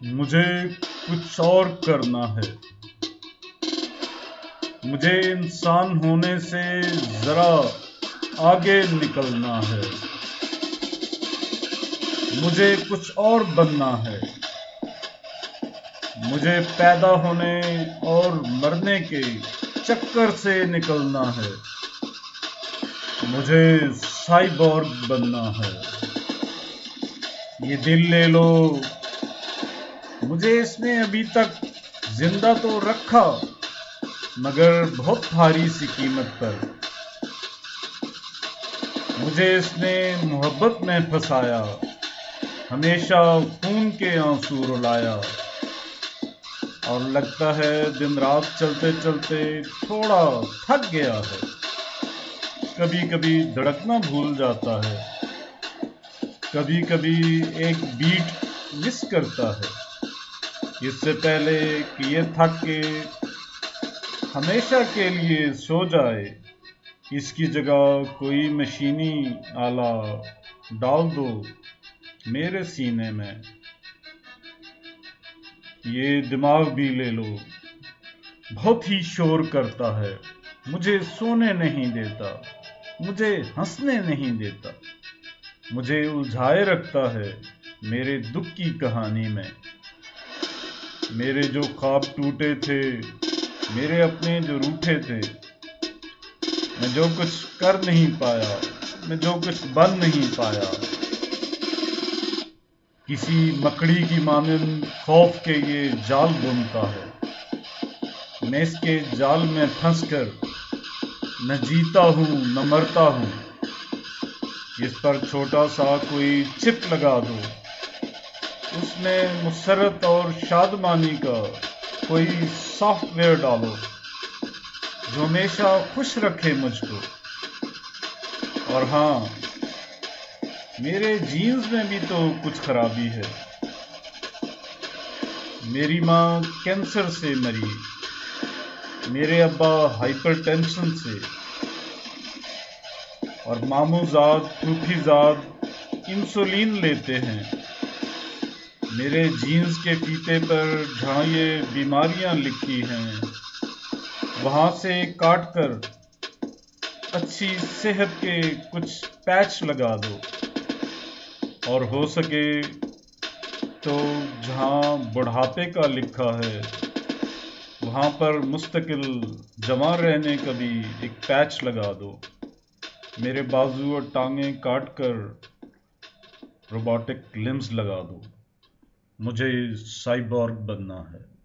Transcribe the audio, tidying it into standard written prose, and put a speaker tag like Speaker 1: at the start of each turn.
Speaker 1: مجھے کچھ اور کرنا ہے۔ مجھے انسان ہونے سے ذرا آگے نکلنا ہے۔ مجھے کچھ اور بننا ہے۔ مجھے پیدا ہونے اور مرنے کے چکر سے نکلنا ہے۔ مجھے سائبورگ بننا ہے۔ یہ دل لے لو، مجھے اس نے ابھی تک زندہ تو رکھا مگر بہت بھاری سی قیمت پر۔ مجھے اس نے محبت میں پھنسایا، ہمیشہ خون کے آنسو رلایا، اور لگتا ہے دن رات چلتے چلتے تھوڑا تھک گیا ہے۔ کبھی کبھی دھڑکنا بھول جاتا ہے، کبھی کبھی ایک بیٹ مس کرتا ہے، اس سے پہلے کہ یہ تھک کے ہمیشہ کے لیے سو جائے۔ اس کی جگہ کوئی مشینی آلہ ڈال دو میرے سینے میں۔ یہ دماغ بھی لے لو، بہت ہی شور کرتا ہے، مجھے سونے نہیں دیتا، مجھے ہنسنے نہیں دیتا، مجھے الجھائے رکھتا ہے میرے دکھ کی کہانی میں۔ میرے جو خواب ٹوٹے تھے، میرے اپنے جو روٹھے تھے، میں جو کچھ کر نہیں پایا، میں جو کچھ بن نہیں پایا، کسی مکڑی کی مانند خوف کے یہ جال بنتا ہے۔ میں اس کے جال میں پھنس کر نہ جیتا ہوں نہ مرتا ہوں۔ اس پر چھوٹا سا کوئی چپ لگا دو، اس میں مسرت اور شادمانی کا کوئی سافٹ ویئر ڈالو جو ہمیشہ خوش رکھے مجھ کو۔ اور ہاں، میرے جینز میں بھی تو کچھ خرابی ہے۔ میری ماں کینسر سے مری، میرے ابا ہائپر ٹینشن سے، اور ماموں زاد پھوپھی زاد انسولین لیتے ہیں۔ میرے جینز کے فیتے پر جہاں یہ بیماریاں لکھی ہیں، وہاں سے کاٹ کر اچھی صحت کے کچھ پیچ لگا دو، اور ہو سکے تو جہاں بڑھاپے کا لکھا ہے وہاں پر مستقل جمع رہنے کا بھی ایک پیچ لگا دو۔ میرے بازو اور ٹانگیں کاٹ کر روبوٹک لمز لگا دو۔ مجھے سائبورگ بننا ہے۔